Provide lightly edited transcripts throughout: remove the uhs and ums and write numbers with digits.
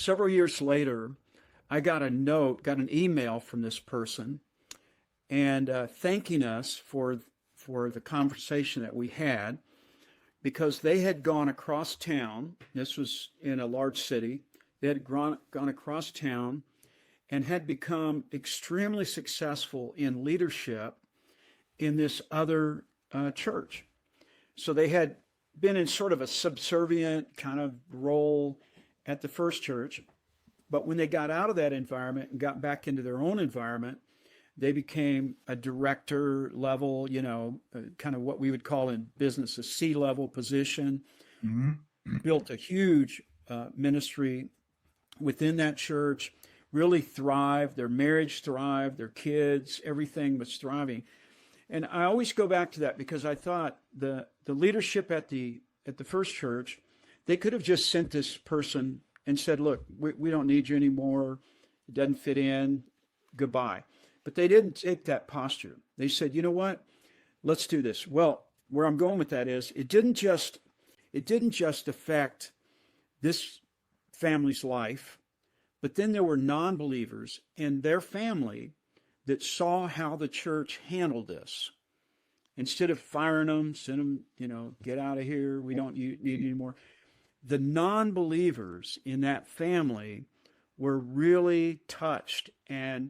several years later, I got an email from this person, and thanking us for the conversation that we had, because they had gone across town. This was in a large city. They had gone across town and had become extremely successful in leadership in this other church. So they had been in sort of a subservient kind of role at the first church. But when they got out of that environment and got back into their own environment, they became a director level, kind of what we would call in business a C-level position, built a huge ministry within that church, really thrived. Their marriage thrived, their kids, everything was thriving. And I always go back to that because I thought the leadership at the first church, they could have just sent this person and said, look, we don't need you anymore. It doesn't fit in. Goodbye. But they didn't take that posture. They said, you know what? Let's do this. Well, where I'm going with that is it didn't just affect this family's life, but then there were non-believers in their family that saw how the church handled this. Instead of firing them, send them, get out of here. We don't need you anymore. The non-believers in that family were really touched and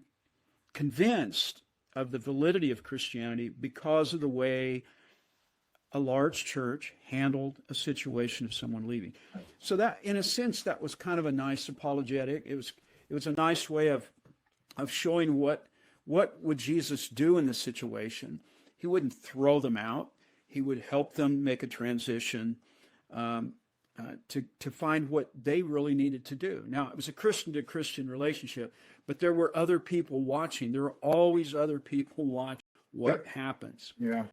convinced of the validity of Christianity because of the way a large church handled a situation of someone leaving. So that, in a sense, that was kind of a nice apologetic. It was a nice way of showing what would Jesus do in this situation. He wouldn't throw them out. He would help them make a transition to find what they really needed to do. Now, it was a Christian-to-Christian relationship, but there were other people watching. There were always other people watching what happens. Yeah.